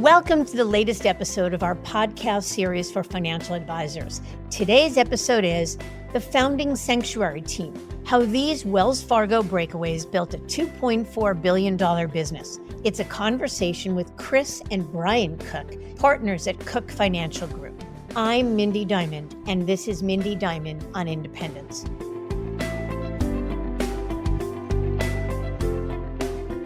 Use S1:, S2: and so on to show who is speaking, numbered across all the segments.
S1: Welcome to the latest episode of our podcast series for financial advisors. Today's episode is The Founding Sanctuary Team, how these Wells Fargo Breakaways built a $2.4 billion business. It's a conversation with Chris and Brian Cooke, partners at Cooke Financial Group. I'm Mindy Diamond, and this is Mindy Diamond on Independence.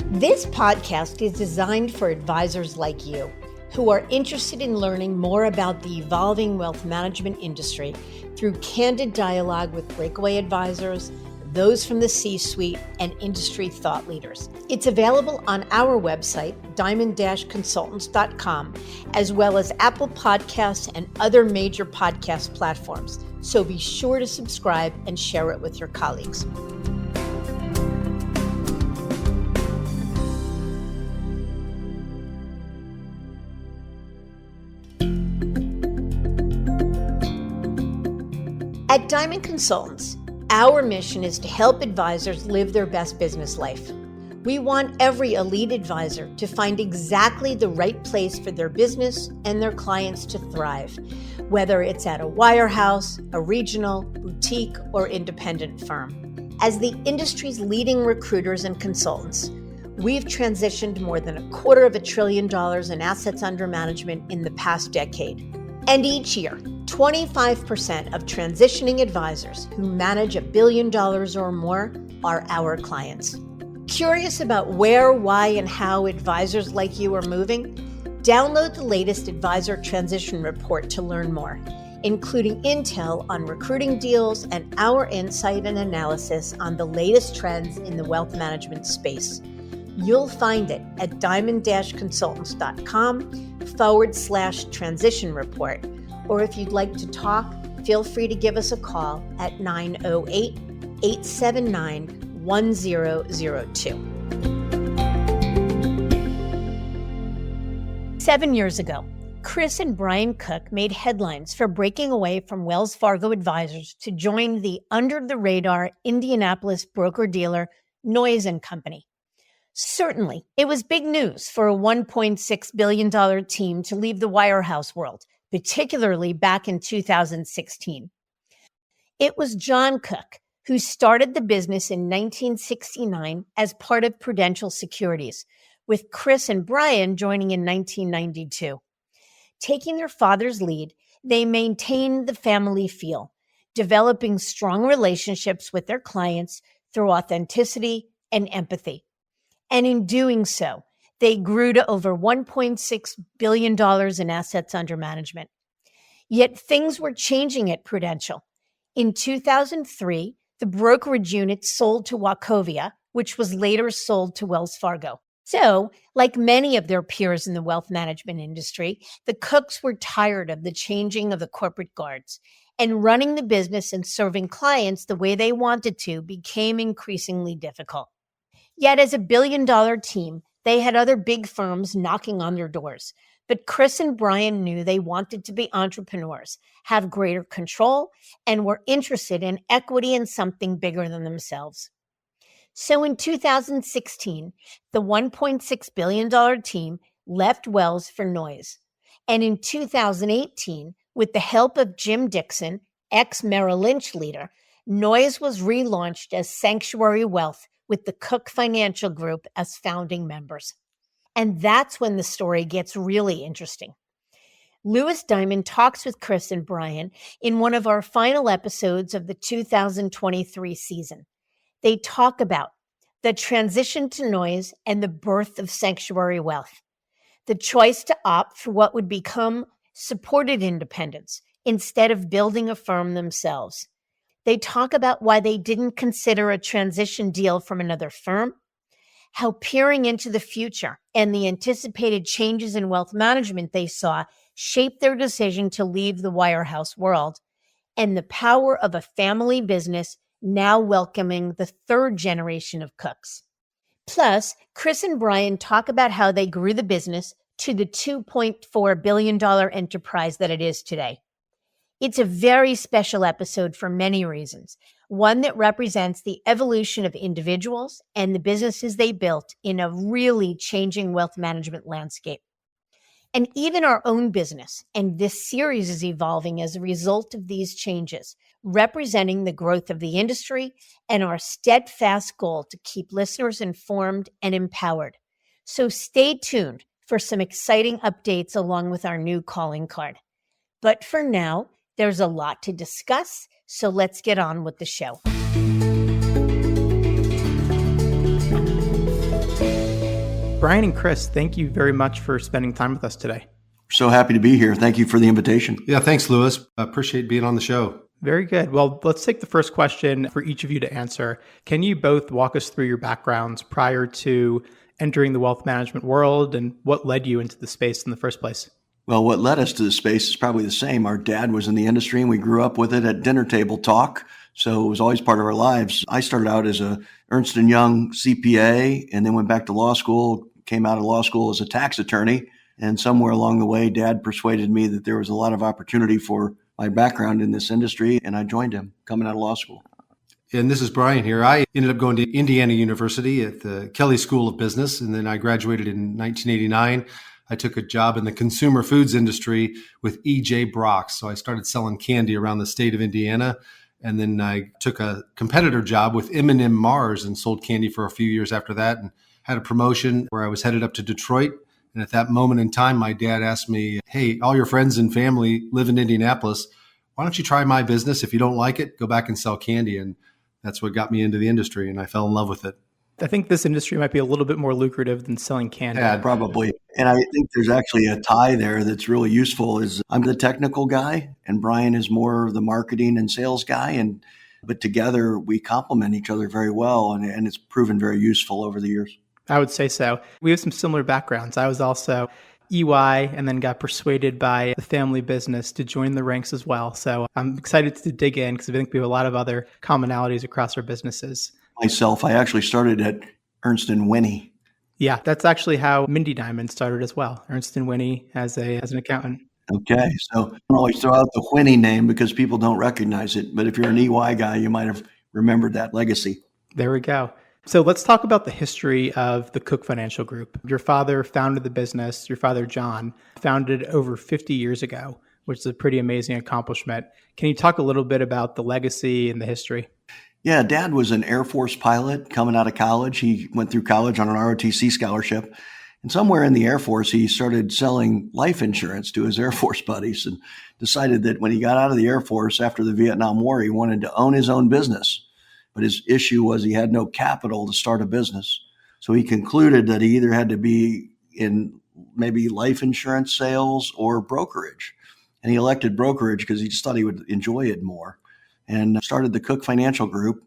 S1: This podcast is designed for advisors like you who are interested in learning more about the evolving wealth management industry through candid dialogue with breakaway advisors, those from the C-suite, and industry thought leaders. It's available on our website, diamond-consultants.com, as well as Apple Podcasts and other major podcast platforms. So be sure to subscribe and share it with your colleagues. At Diamond Consultants, our mission is to help advisors live their best business life. We want every elite advisor to find exactly the right place for their business and their clients to thrive, whether it's at a wirehouse, a regional, boutique, or independent firm. As the industry's leading recruiters and consultants, we've transitioned more than $250 billion in assets under management in the past decade. And each year, 25% of transitioning advisors who manage $1 billion or more are our clients. Curious about where, why, and how advisors like you are moving? Download the latest Advisor Transition Report to learn more, including intel on recruiting deals and our insight and analysis on the latest trends in the wealth management space. You'll find it at diamond-consultants.com/transition report. Or if you'd like to talk, feel free to give us a call at 908-879-1002. 7 years ago, Chris and Brian Cooke made headlines for breaking away from Wells Fargo Advisors to join the under-the-radar Indianapolis broker-dealer Noyes Co. Certainly, it was big news for a $1.6 billion team to leave the wirehouse world, particularly back in 2016. It was John Cooke who started the business in 1969 as part of Prudential Securities, with Chris and Brian joining in 1992. Taking their father's lead, they maintained the family feel, developing strong relationships with their clients through authenticity and empathy. And in doing so, they grew to over $1.6 billion in assets under management. Yet things were changing at Prudential. In 2003, the brokerage unit sold to Wachovia, which was later sold to Wells Fargo. So, like many of their peers in the wealth management industry, the Cookes were tired of the changing of the corporate guards, and running the business and serving clients the way they wanted to became increasingly difficult. Yet as a billion-dollar team, they had other big firms knocking on their doors. But Chris and Brian knew they wanted to be entrepreneurs, have greater control, and were interested in equity in something bigger than themselves. So in 2016, the $1.6 billion team left Wells for Noyes. And in 2018, with the help of Jim Dixon, ex-Merrill Lynch leader, Noyes was relaunched as Sanctuary Wealth, with the Cooke Financial Group as founding members. And that's when the story gets really interesting. Louis Diamond talks with Chris and Brian in one of our final episodes of the 2023 season. They talk about the transition to Noyes and the birth of Sanctuary Wealth, the choice to opt for what would become supported independence instead of building a firm themselves. They talk about why they didn't consider a transition deal from another firm, how peering into the future and the anticipated changes in wealth management they saw shaped their decision to leave the wirehouse world, and the power of a family business now welcoming the third generation of Cookes. Plus, Chris and Brian talk about how they grew the business to the $2.4 billion enterprise that it is today. It's a very special episode for many reasons, one that represents the evolution of individuals and the businesses they built in a really changing wealth management landscape. and even our own business. And this series is evolving as a result of these changes, representing the growth of the industry and our steadfast goal to keep listeners informed and empowered. So stay tuned for some exciting updates along with our new calling card. But for now, there's a lot to discuss, so let's get on with the show.
S2: Brian and Chris, thank you very much for spending time with us today.
S3: So happy to be here. Thank you for the invitation.
S4: Yeah, thanks, Louis. I appreciate being on the show.
S2: Very good. Well, let's take the first question for each of you to answer. Can you both walk us through your backgrounds prior to entering the wealth management world and what led you into the space in the first place?
S3: Well, what led us to the space is probably the same. Our dad was in the industry and we grew up with it at dinner table talk. So it was always part of our lives. I started out as a Ernst & Young CPA and then went back to law school, came out of law school as a tax attorney. And somewhere along the way, Dad persuaded me that there was a lot of opportunity for my background in this industry. And I joined him coming out of law school.
S4: And this is Brian here. I ended up going to Indiana University at the Kelley School of Business. And then I graduated in 1989. I took a job in the consumer foods industry with E.J. Brock's. So I started selling candy around the state of Indiana. And then I took a competitor job with M&M Mars and sold candy for a few years after that and had a promotion where I was headed up to Detroit. And at that moment in time, my dad asked me, hey, all your friends and family live in Indianapolis. Why don't you try my business? If you don't like it, go back and sell candy. And that's what got me into the industry. And I fell in love with it.
S2: I think this industry might be a little bit more lucrative than selling candy.
S3: Yeah, probably. And I think there's actually a tie there that's really useful is I'm the technical guy and Brian is more the marketing and sales guy. But together we complement each other very well. And it's proven very useful over the years.
S2: I would say so. We have some similar backgrounds. I was also EY and then got persuaded by the family business to join the ranks as well. So I'm excited to dig in because I think we have a lot of other commonalities across our businesses.
S3: Myself, I actually started at Ernst & Winnie.
S2: Yeah, that's actually how Mindy Diamond started as well. Ernst & Winnie as an accountant.
S3: Okay, so I don't always throw out the Winnie name because people don't recognize it. But if you're an EY guy, you might have remembered that legacy.
S2: There we go. So let's talk about the history of the Cooke Financial Group. Your father founded the business. Your father, John, founded it over 50 years ago, which is a pretty amazing accomplishment. Can you talk a little bit about the legacy and the history?
S3: Yeah, Dad was an Air Force pilot coming out of college. He went through college on an ROTC scholarship. And somewhere in the Air Force, he started selling life insurance to his Air Force buddies and decided that when he got out of the Air Force after the Vietnam War, he wanted to own his own business. But his issue was he had no capital to start a business. So he concluded that he either had to be in maybe life insurance sales or brokerage. And he elected brokerage because he just thought he would enjoy it more and started the Cooke Financial Group.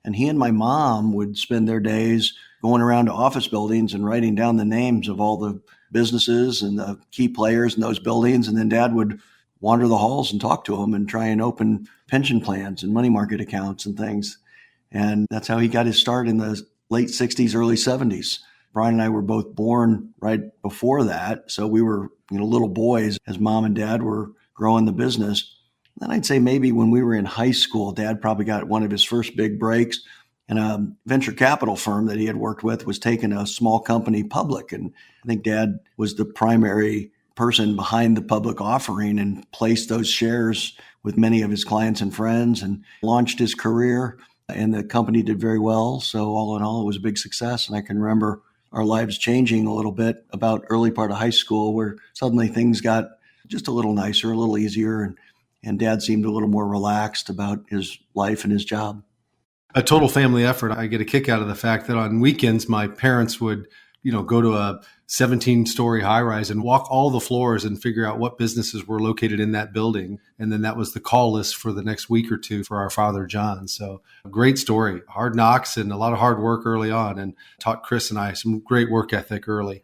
S3: And he and my mom would spend their days going around to office buildings and writing down the names of all the businesses and the key players in those buildings. And then Dad would wander the halls and talk to them and try and open pension plans and money market accounts and things. And that's how he got his start in the late 60s, early 70s. Brian and I were both born right before that. So we were, little boys as Mom and Dad were growing the business. Then I'd say maybe when we were in high school, Dad probably got one of his first big breaks. And a venture capital firm that he had worked with was taking a small company public. And I think Dad was the primary person behind the public offering and placed those shares with many of his clients and friends and launched his career. And the company did very well. So all in all, it was a big success. And I can remember our lives changing a little bit about early part of high school where suddenly things got just a little nicer, a little easier. And Dad seemed a little more relaxed about his life and his job.
S4: A total family effort. I get a kick out of the fact that on weekends, my parents would, go to a 17-story high-rise and walk all the floors and figure out what businesses were located in that building. And then that was the call list for the next week or two for our father, John. So a great story, hard knocks and a lot of hard work early on, and taught Chris and I some great work ethic early.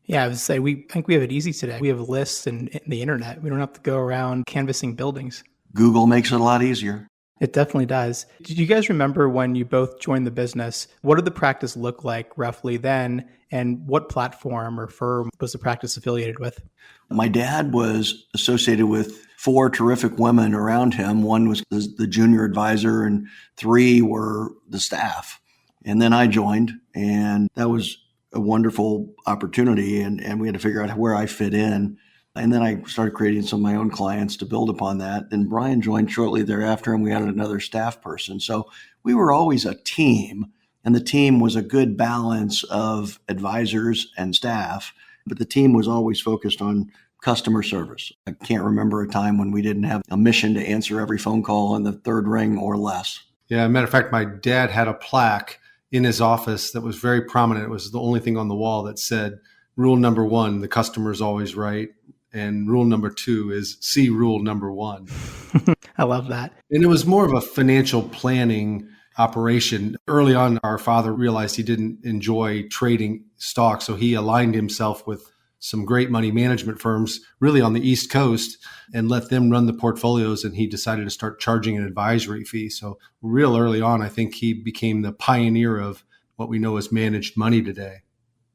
S2: Yeah, I would say I think we have it easy today. We have lists and the internet. We don't have to go around canvassing buildings.
S3: Google makes it a lot easier.
S2: It definitely does. Did you guys remember when you both joined the business? What did the practice look like roughly then? And what platform or firm was the practice affiliated with?
S3: My dad was associated with 4 terrific women around him. One was the junior advisor and 3 were the staff. And then I joined, and that was a wonderful opportunity, and we had to figure out where I fit in. And then I started creating some of my own clients to build upon that. And Brian joined shortly thereafter, and we added another staff person. So we were always a team, and the team was a good balance of advisors and staff, but the team was always focused on customer service. I can't remember a time when we didn't have a mission to answer every phone call on the third ring or less.
S4: Yeah, matter of fact, my dad had a plaque in his office that was very prominent. It was the only thing on the wall that said, rule number 1, the customer's always right. And rule number 2 is see rule number 1.
S2: I love that.
S4: And it was more of a financial planning operation. Early on, our father realized he didn't enjoy trading stocks, so he aligned himself with some great money management firms really on the East Coast and let them run the portfolios. And he decided to start charging an advisory fee. So real early on, I think he became the pioneer of what we know as managed money today.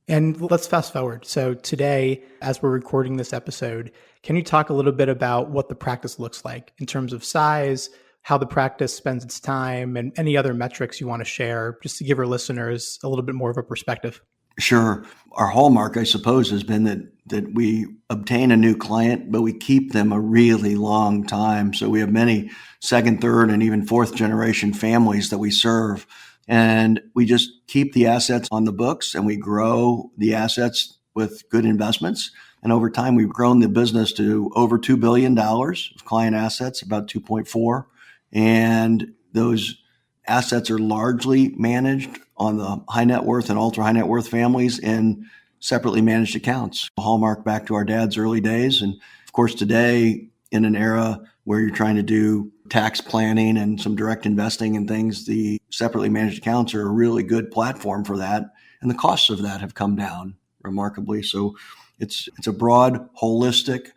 S2: And let's fast forward. So today, as we're recording this episode, can you talk a little bit about what the practice looks like in terms of size, how the practice spends its time, and any other metrics you want to share, just to give our listeners a little bit more of a perspective?
S3: Sure. Our hallmark, I suppose, has been that we obtain a new client, but we keep them a really long time. So we have many second, third, and even fourth generation families that we serve. And we just keep the assets on the books, and we grow the assets with good investments. And over time, we've grown the business to over $2 billion of client assets, about 2.4. And those assets are largely managed on the high net worth and ultra high net worth families in separately managed accounts. A hallmark back to our dad's early days. And of course, today, in an era where you're trying to do tax planning and some direct investing and things, the separately managed accounts are a really good platform for that. And the costs of that have come down remarkably. So it's a broad, holistic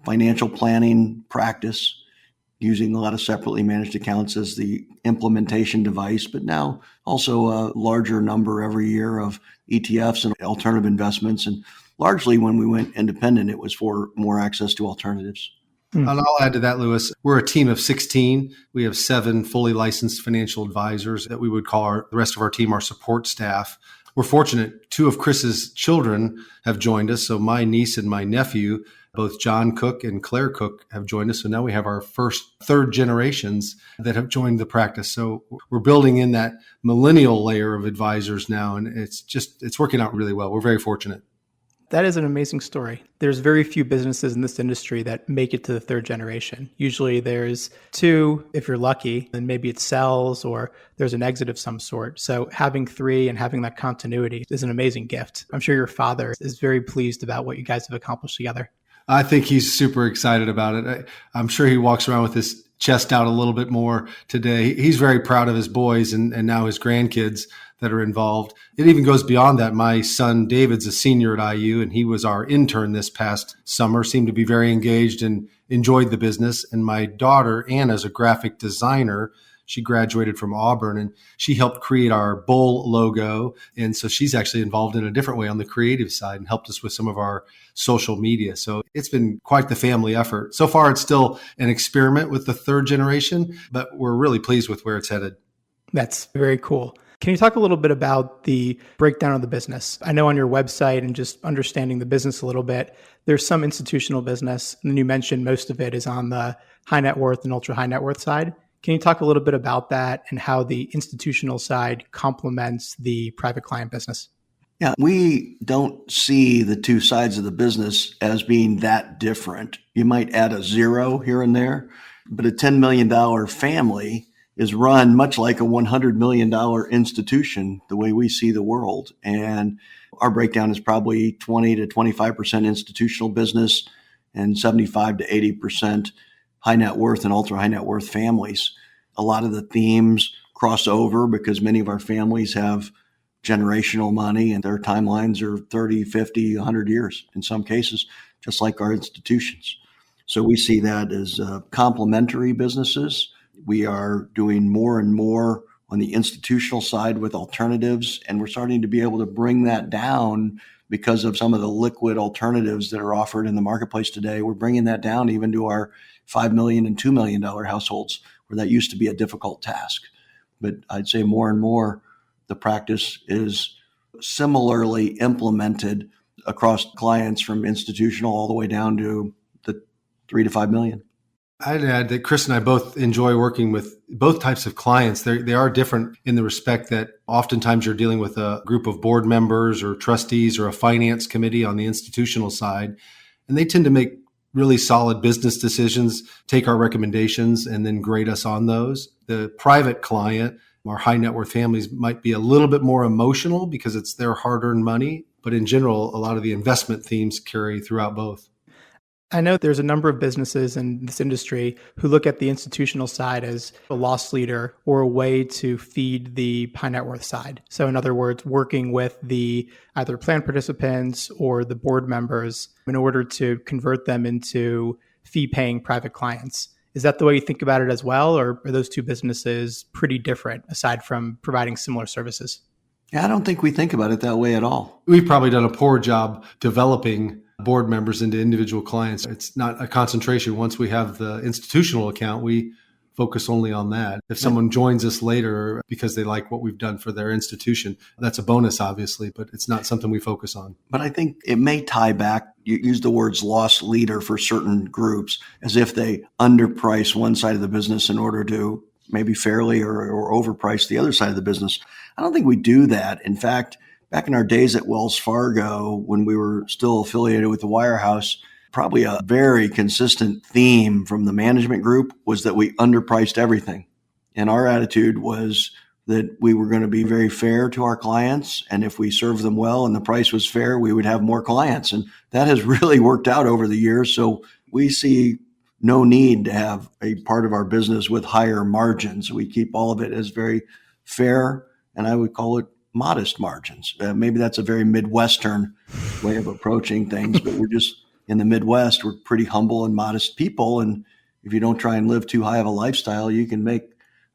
S3: financial planning practice using a lot of separately managed accounts as the implementation device, but now also a larger number every year of ETFs and alternative investments. And largely when we went independent, it was for more access to alternatives.
S4: And I'll add to that, Lewis. We're a team of 16. We have 7 fully licensed financial advisors that we would call the rest of our team our support staff. We're fortunate 2 of Chris's children have joined us. So my niece and my nephew, both John Cooke and Claire Cooke, have joined us. So now we have our first third generations that have joined the practice. So we're building in that millennial layer of advisors now. And it's working out really well. We're very fortunate.
S2: That is an amazing story. There's very few businesses in this industry that make it to the third generation. Usually there's 2, if you're lucky, and maybe it sells or there's an exit of some sort. So having 3 and having that continuity is an amazing gift. I'm sure your father is very pleased about what you guys have accomplished together.
S4: I think he's super excited about it. I'm sure he walks around with his chest out a little bit more today. He's very proud of his boys and now his grandkids that are involved. It even goes beyond that. My son, David's a senior at IU, and he was our intern this past summer, seemed to be very engaged and enjoyed the business. And my daughter, Anna's a graphic designer. She graduated from Auburn, and she helped create our bull logo. And so she's actually involved in a different way on the creative side and helped us with some of our social media. So it's been quite the family effort. So far, it's still an experiment with the third generation, but we're really pleased with where it's headed.
S2: That's very cool. Can you talk a little bit about the breakdown of the business? I know on your website and just understanding the business a little bit, there's some institutional business. And you mentioned most of it is on the high net worth and ultra high net worth side. Can you talk a little bit about that and how the institutional side complements the private client business?
S3: Yeah, we don't see the 2 sides of the business as being that different. You might add a 0 here and there, but a $10 million family is run much like a $100 million institution, the way we see the world. And our breakdown is probably 20 to 25% institutional business and 75 to 80% high net worth and ultra high net worth families. A lot of the themes cross over because many of our families have generational money and their timelines are 30, 50, 100 years in some cases, just like our institutions. So we see that as complementary businesses. We are doing more and more on the institutional side with alternatives, and we're starting to be able to bring that down because of some of the liquid alternatives that are offered in the marketplace today. We're bringing that down even to our $5 million and $2 million households, where that used to be a difficult task. But I'd say more and more, the practice is similarly implemented across clients from institutional all the way down to the 3 to 5 million.
S4: I'd add that Chris and I both enjoy working with both types of clients. They are different in the respect that oftentimes you're dealing with a group of board members or trustees or a finance committee on the institutional side, and they tend to make really solid business decisions, take our recommendations, and then grade us on those. The private client, our high net worth families, might be a little bit more emotional because it's their hard-earned money, but in general, a lot of the investment themes carry throughout both.
S2: I know there's a number of businesses in this industry who look at the institutional side as a loss leader or a way to feed the high net worth side. So in other words, working with the either plan participants or the board members in order to convert them into fee-paying private clients. Is that the way you think about it as well, or are those two businesses pretty different aside from providing similar services?
S3: Yeah, I don't think we think about it that way at all.
S4: We've probably done a poor job developing board members into individual clients. It's not a concentration. Once we have the institutional account, we focus only on that. If someone joins us later because they like what we've done for their institution, that's a bonus, obviously, but it's not something we focus on.
S3: But I think it may tie back, you use the words loss leader for certain groups as if they underprice one side of the business in order to maybe fairly or overprice the other side of the business. I don't think we do that. In fact, back in our days at Wells Fargo, when we were still affiliated with the wirehouse, probably a very consistent theme from the management group was that we underpriced everything. And our attitude was that we were going to be very fair to our clients. And if we served them well and the price was fair, we would have more clients. And that has really worked out over the years. So we see no need to have a part of our business with higher margins. We keep all of it as very fair, and I would call it modest margins. Maybe that's a very Midwestern way of approaching things, but we're just in the Midwest, we're pretty humble and modest people. And if you don't try and live too high of a lifestyle, you can make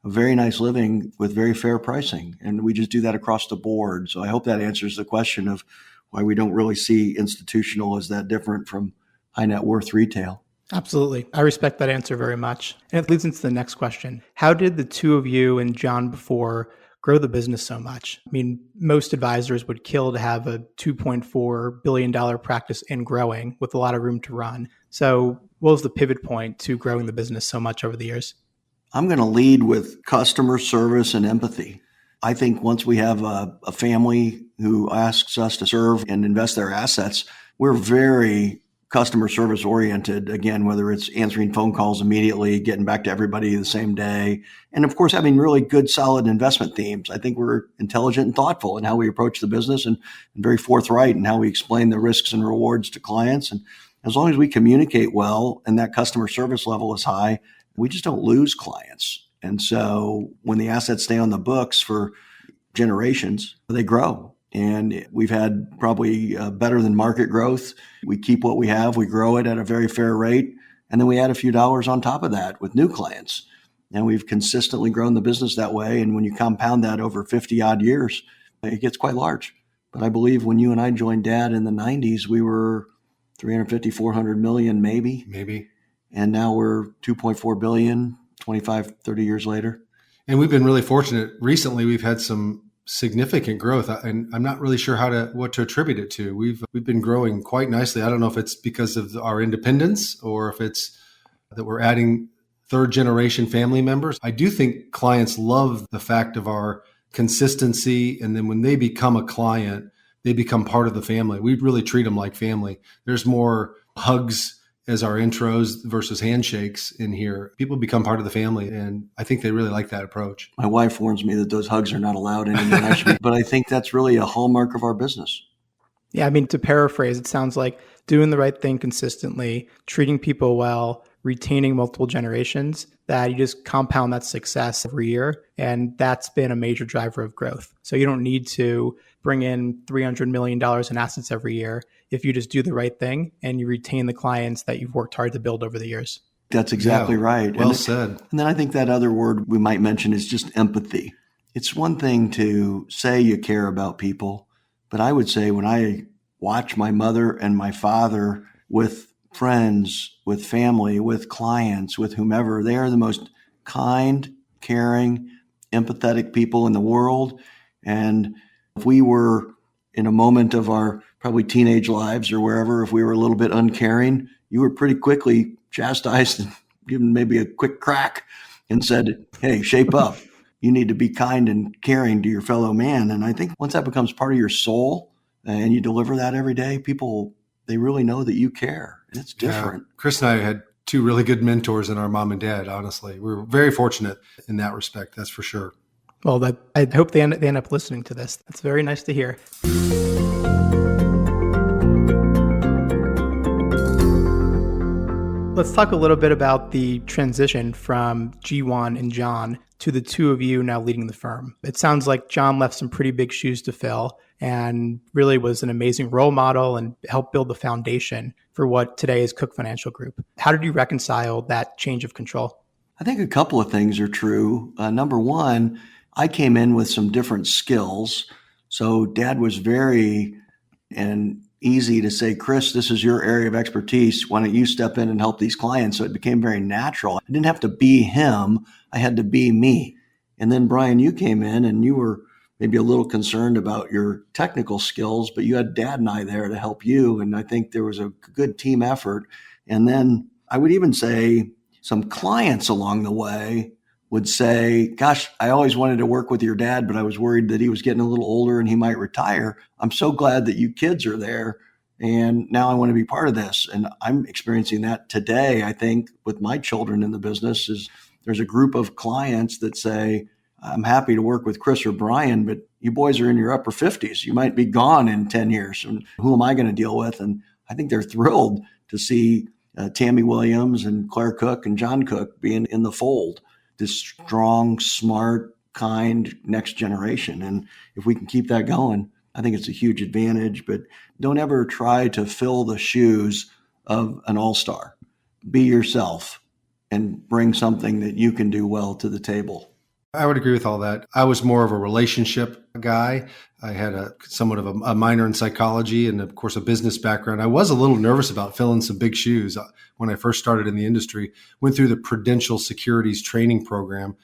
S3: a very nice living with very fair pricing. And we just do that across the board. So I hope that answers the question of why we don't really see institutional as that different from high net worth retail.
S2: Absolutely. I respect that answer very much. And it leads into the next question. How did the two of you and John before grow the business so much? I mean, most advisors would kill to have a $2.4 billion practice and growing with a lot of room to run. So what was the pivot point to growing the business so much over the years?
S3: I'm going to lead with customer service and empathy. I think once we have a family who asks us to serve and invest their assets, we're very customer service oriented, again, whether it's answering phone calls immediately, getting back to everybody the same day, and of course, having really good, solid investment themes. I think we're intelligent and thoughtful in how we approach the business and very forthright in how we explain the risks and rewards to clients. And as long as we communicate well and that customer service level is high, we just don't lose clients. And so when the assets stay on the books for generations, they grow. And we've had probably better than market growth. We keep what we have. We grow it at a very fair rate. And then we add a few dollars on top of that with new clients. And we've consistently grown the business that way. And when you compound that over 50 odd years, it gets quite large. But I believe when you and I joined Dad in the 90s, we were 350, 400 million, maybe. And now we're 2.4 billion, 25, 30 years later.
S4: And we've been really fortunate. Recently, we've had some significant growth, and I'm not really sure what to attribute it to. We've been growing quite nicely. I don't know if it's because of our independence or if it's that we're adding third generation family members. I do think clients love the fact of our consistency, and then when they become a client, they become part of the family. We really treat them like family. There's more hugs as our intros versus handshakes in here. People become part of the family, and I think they really like that approach.
S3: My wife warns me that those hugs are not allowed anymore, but I think that's really a hallmark of our business.
S2: Yeah, I mean, to paraphrase, it sounds like doing the right thing consistently, treating people well, retaining multiple generations, that you just compound that success every year. And that's been a major driver of growth. So you don't need to bring in $300 million in assets every year if you just do the right thing and you retain the clients that you've worked hard to build over the years.
S3: That's exactly right.
S4: Well said.
S3: And then I think that other word we might mention is just empathy. It's one thing to say you care about people, but I would say when I watch my mother and my father with friends, with family, with clients, with whomever, they are the most kind, caring, empathetic people in the world. And if we were in a moment of our probably teenage lives or wherever, if we were a little bit uncaring, you were pretty quickly chastised and given maybe a quick crack and said, hey, shape up. You need to be kind and caring to your fellow man. And I think once that becomes part of your soul and you deliver that every day, people, they really know that you care. And it's different.
S4: Yeah. Chris and I had two really good mentors in our mom and dad, honestly. We were very fortunate in that respect, that's for sure.
S2: Well, I hope they end up listening to this. That's very nice to hear. Let's talk a little bit about the transition from G1 and John to the two of you now leading the firm. It sounds like John left some pretty big shoes to fill and really was an amazing role model and helped build the foundation for what today is Cooke Financial Group. How did you reconcile that change of control?
S3: I think a couple of things are true. Number one, I came in with some different skills. So Dad was very easy to say, Chris, this is your area of expertise. Why don't you step in and help these clients? So it became very natural. I didn't have to be him. I had to be me. And then Brian, you came in and you were maybe a little concerned about your technical skills, but you had Dad and I there to help you. And I think there was a good team effort. And then I would even say some clients along the way would say, gosh, I always wanted to work with your dad, but I was worried that he was getting a little older and he might retire. I'm so glad that you kids are there. And now I want to be part of this. And I'm experiencing that today, I think, with my children in the business. Is there's a group of clients that say, I'm happy to work with Chris or Brian, but you boys are in your upper 50s. You might be gone in 10 years. And who am I going to deal with? And I think they're thrilled to see Tammy Williams and Claire Cooke and John Cooke being in the fold. This strong, smart, kind next generation. And if we can keep that going, I think it's a huge advantage. But don't ever try to fill the shoes of an all-star. Be yourself and bring something that you can do well to the table.
S4: I would agree with all that. I was more of a relationship guy. I had somewhat of a minor in psychology and, of course, a business background. I was a little nervous about filling some big shoes when I first started in the industry. Went through the Prudential Securities training program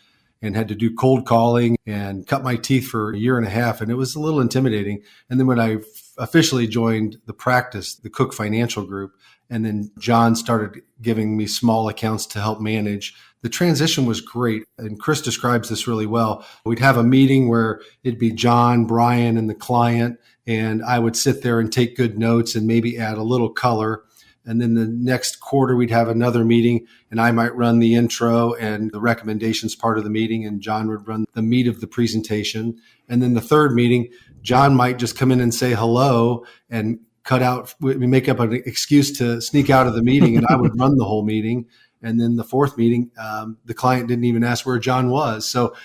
S4: and had to do cold calling and cut my teeth for a year and a half. And it was a little intimidating. And then when I officially joined the practice, the Cooke Financial Group, and then John started giving me small accounts to help manage, the transition was great. And Chris describes this really well. We'd have a meeting where it'd be John, Brian, and the client, and I would sit there and take good notes and maybe add a little color. And then the next quarter, we'd have another meeting, and I might run the intro and the recommendations part of the meeting, and John would run the meat of the presentation. And then the third meeting, John might just come in and say hello and we make up an excuse to sneak out of the meeting, and I would run the whole meeting. And then the fourth meeting, the client didn't even ask where John was. So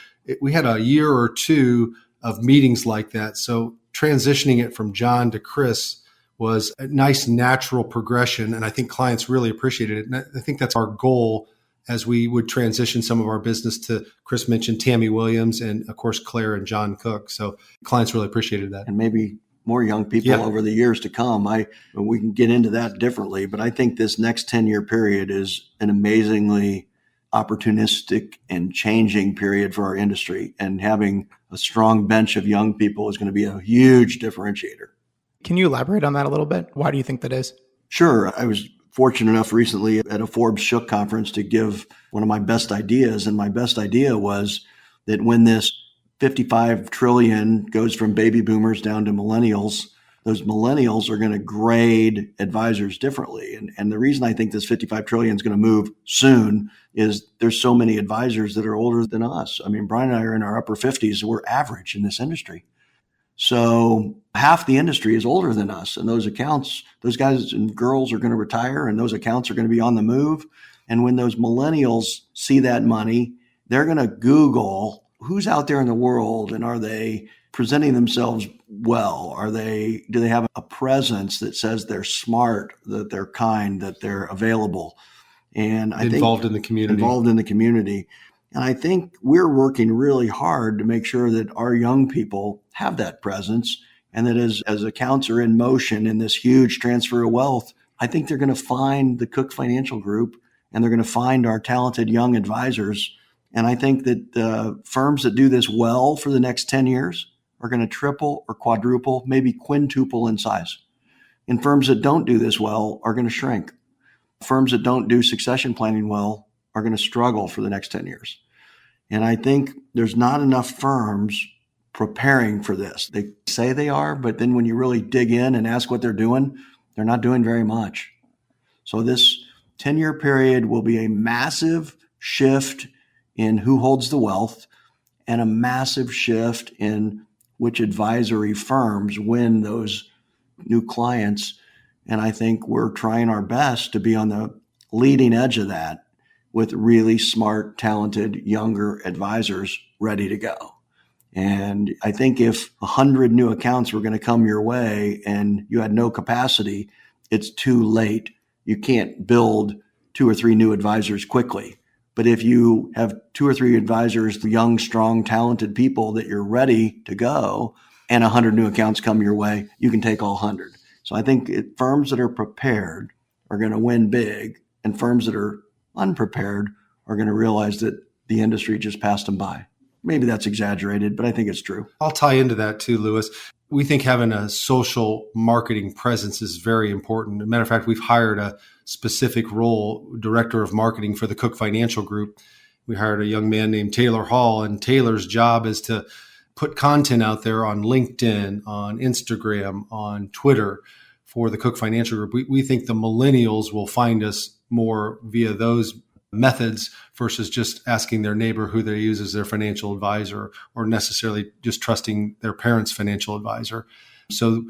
S4: we had a year or two of meetings like that. So transitioning it from John to Chris was a nice natural progression. And I think clients really appreciated it. And I think that's our goal as we would transition some of our business to, Chris mentioned Tammy Williams and, of course, Claire and John Cooke. So clients really appreciated that.
S3: And maybe more young people over the years to come. We can get into that differently, but I think this next 10-year period is an amazingly opportunistic and changing period for our industry. And having a strong bench of young people is going to be a huge differentiator.
S2: Can you elaborate on that a little bit? Why do you think that is?
S3: Sure. I was fortunate enough recently at a Forbes Shook conference to give one of my best ideas. And my best idea was that when this 55 trillion goes from baby boomers down to millennials, those millennials are going to grade advisors differently. And the reason I think this 55 trillion is going to move soon is there's so many advisors that are older than us. I mean, Brian and I are in our upper 50s. We're average in this industry. So half the industry is older than us. And those accounts, those guys and girls are going to retire, and those accounts are going to be on the move. And when those millennials see that money, they're going to Google who's out there in the world, and are they presenting themselves well? Do they have a presence that says they're smart, that they're kind, that they're available? And I think
S4: involved in the community.
S3: And I think we're working really hard to make sure that our young people have that presence, and that as accounts are in motion in this huge transfer of wealth, I think they're going to find the Cooke Financial Group, and they're going to find our talented young advisors. And I think that the firms that do this well for the next 10 years are going to triple or quadruple, maybe quintuple in size. And firms that don't do this well are going to shrink. Firms that don't do succession planning well are going to struggle for the next 10 years. And I think there's not enough firms preparing for this. They say they are, but then when you really dig in and ask what they're doing, they're not doing very much. So this 10-year period will be a massive shift in who holds the wealth and a massive shift in which advisory firms win those new clients. And I think we're trying our best to be on the leading edge of that with really smart, talented, younger advisors ready to go. And I think if 100 new accounts were going to come your way and you had no capacity, it's too late. You can't build 2 or 3 new advisors quickly. But if you have 2 or 3 advisors, young, strong, talented people that you're ready to go, and 100 new accounts come your way, you can take all 100. So I think firms that are prepared are going to win big, and firms that are unprepared are going to realize that the industry just passed them by. Maybe that's exaggerated, but I think it's true.
S4: I'll tie into that too, Lewis. We think having a social marketing presence is very important. As a matter of fact, we've hired a specific role, director of marketing for the Cooke Financial Group. We hired a young man named Taylor Hall, and Taylor's job is to put content out there on LinkedIn, on Instagram, on Twitter for the Cooke Financial Group. We think the millennials will find us more via those methods versus just asking their neighbor who they use as their financial advisor or necessarily just trusting their parents' financial advisor. So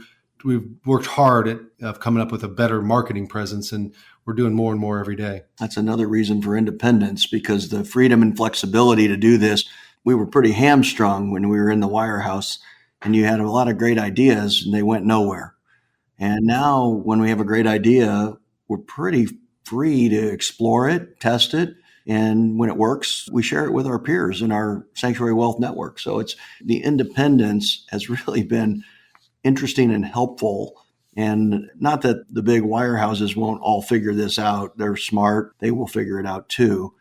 S4: we've worked hard at coming up with a better marketing presence, and we're doing more and more every day.
S3: That's another reason for independence, because the freedom and flexibility to do this, we were pretty hamstrung when we were in the wirehouse, and you had a lot of great ideas and they went nowhere. And now when we have a great idea, we're pretty free to explore it, test it. And when it works, we share it with our peers in our Sanctuary Wealth Network. So it's the independence has really been interesting and helpful. And not that the big wirehouses won't all figure this out. They're smart. They will figure it out too.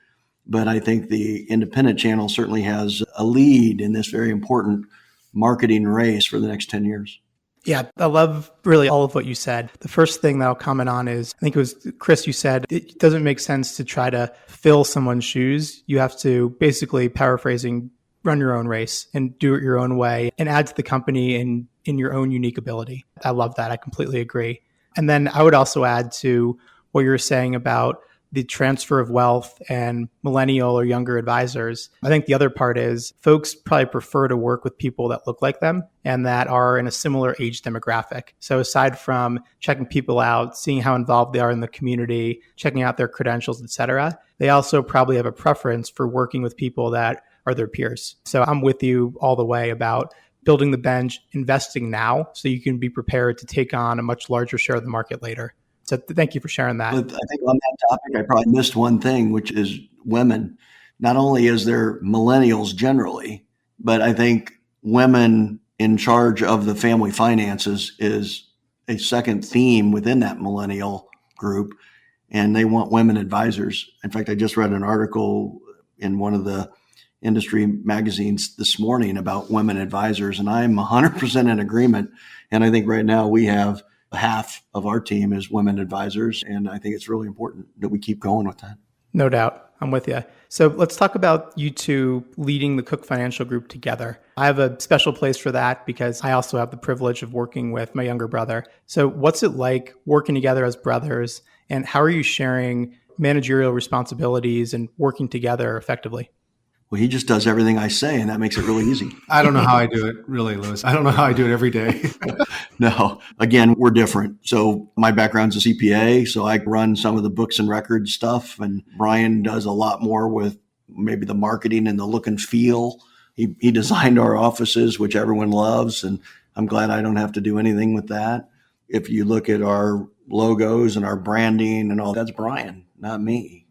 S3: But I think the independent channel certainly has a lead in this very important marketing race for the next 10 years.
S2: Yeah, I love really all of what you said. The first thing that I'll comment on is, I think it was Chris, you said, it doesn't make sense to try to fill someone's shoes. You have to, basically paraphrasing, run your own race and do it your own way and add to the company in your own unique ability. I love that. I completely agree. And then I would also add to what you're saying about the transfer of wealth and millennial or younger advisors. I think the other part is folks probably prefer to work with people that look like them and that are in a similar age demographic. So aside from checking people out, seeing how involved they are in the community, checking out their credentials, et cetera, they also probably have a preference for working with people that are their peers. So I'm with you all the way about building the bench, investing now so you can be prepared to take on a much larger share of the market later. So thank you for sharing that.
S3: But I think on that topic, I probably missed one thing, which is women. Not only is there millennials generally, but I think women in charge of the family finances is a second theme within that millennial group. And they want women advisors. In fact, I just read an article in one of the industry magazines this morning about women advisors, and I'm 100% in agreement. And I think right now we have half of our team is women advisors. And I think it's really important that we keep going with that.
S2: No doubt. I'm with you. So let's talk about you two leading the Cooke Financial Group together. I have a special place for that because I also have the privilege of working with my younger brother. So what's it like working together as brothers, and how are you sharing managerial responsibilities and working together effectively?
S3: Well, he just does everything I say, and that makes it really easy.
S4: I don't know how I do it, really, Lewis. I don't know how I do it every day.
S3: No, again, we're different. So my background's a CPA, so I run some of the books and records stuff, and Brian does a lot more with maybe the marketing and the look and feel. He designed our offices, which everyone loves, and I'm glad I don't have to do anything with that. If you look at our logos and our branding and all, that's Brian, not me.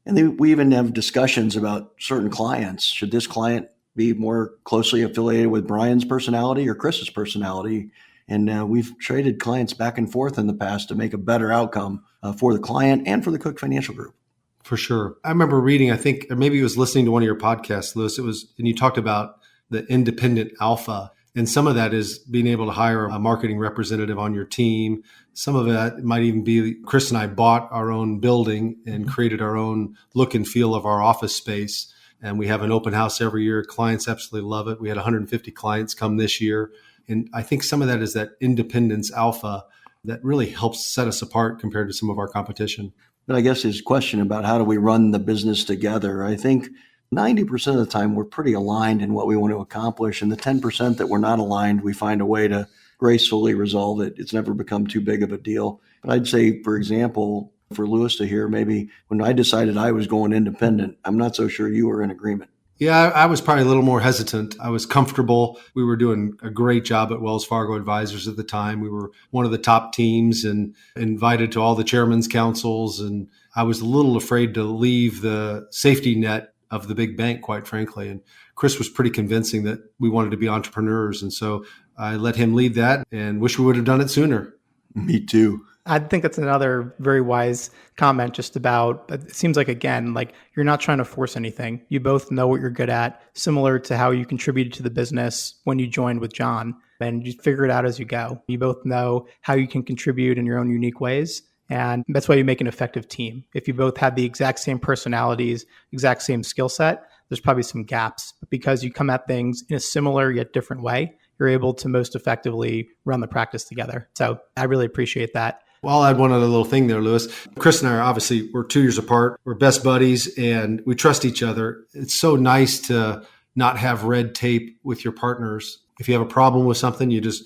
S3: And then we even have discussions about certain clients. Should this client be more closely affiliated with Brian's personality or Chris's personality? And we've traded clients back and forth in the past to make a better outcome for the client and for the Cooke Financial Group.
S4: For sure. I remember reading, I think, or maybe it was listening to one of your podcasts, Lewis, and you talked about the independent alpha. And some of that is being able to hire a marketing representative on your team. Some of that might even be Chris and I bought our own building and created our own look and feel of our office space. And we have an open house every year. Clients absolutely love it. We had 150 clients come this year. And I think some of that is that independence alpha that really helps set us apart compared to some of our competition.
S3: But I guess his question about how do we run the business together, I think 90% of the time we're pretty aligned in what we want to accomplish. And the 10% that we're not aligned, we find a way to gracefully resolve it. It's never become too big of a deal. But I'd say, for example, for Lewis to hear, maybe when I decided I was going independent, I'm not so sure you were in agreement.
S4: Yeah, I was probably a little more hesitant. I was comfortable. We were doing a great job at Wells Fargo Advisors at the time. We were one of the top teams and invited to all the chairman's councils. And I was a little afraid to leave the safety net of the big bank, quite frankly. And Chris was pretty convincing that we wanted to be entrepreneurs. And so I let him lead that and wish we would have done it sooner.
S3: Me too.
S2: I think that's another very wise comment just about, it seems like, again, like you're not trying to force anything. You both know what you're good at, similar to how you contributed to the business when you joined with John, and you figure it out as you go. You both know how you can contribute in your own unique ways. And that's why you make an effective team. If you both have the exact same personalities, exact same skill set, there's probably some gaps. But because you come at things in a similar yet different way, you're able to most effectively run the practice together. So I really appreciate that.
S4: Well, I'll add one other little thing there, Lewis. Chris and I are obviously, we're 2 years apart. We're best buddies and we trust each other. It's so nice to not have red tape with your partners. If you have a problem with something, you just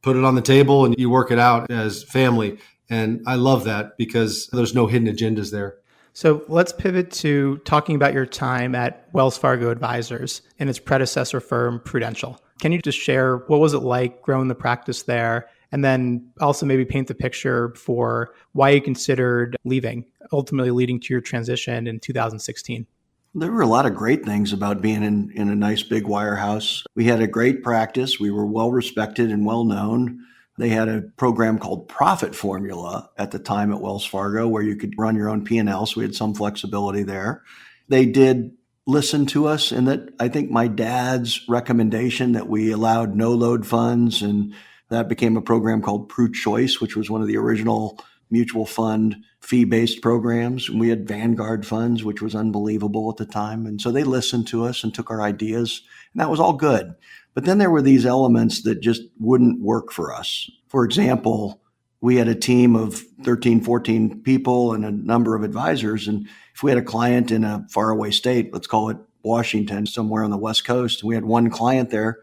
S4: put it on the table and you work it out as family. And I love that because there's no hidden agendas there.
S2: So let's pivot to talking about your time at Wells Fargo Advisors and its predecessor firm, Prudential. Can you just share what was it like growing the practice there? And then also maybe paint the picture for why you considered leaving, ultimately leading to your transition in 2016.
S3: There were a lot of great things about being in a nice big wirehouse. We had a great practice. We were well respected and well known. They had a program called Profit Formula at the time at Wells Fargo where you could run your own P&L. So we had some flexibility there. They did listen to us, and that I think my dad's recommendation that we allowed no load funds, and that became a program called Pru Choice, which was one of the original mutual fund fee-based programs. And we had Vanguard funds, which was unbelievable at the time. And so they listened to us and took our ideas, and that was all good. But then there were these elements that just wouldn't work for us. For example, we had a team of 13, 14 people and a number of advisors. And if we had a client in a faraway state, let's call it Washington, somewhere on the West Coast, and we had one client there,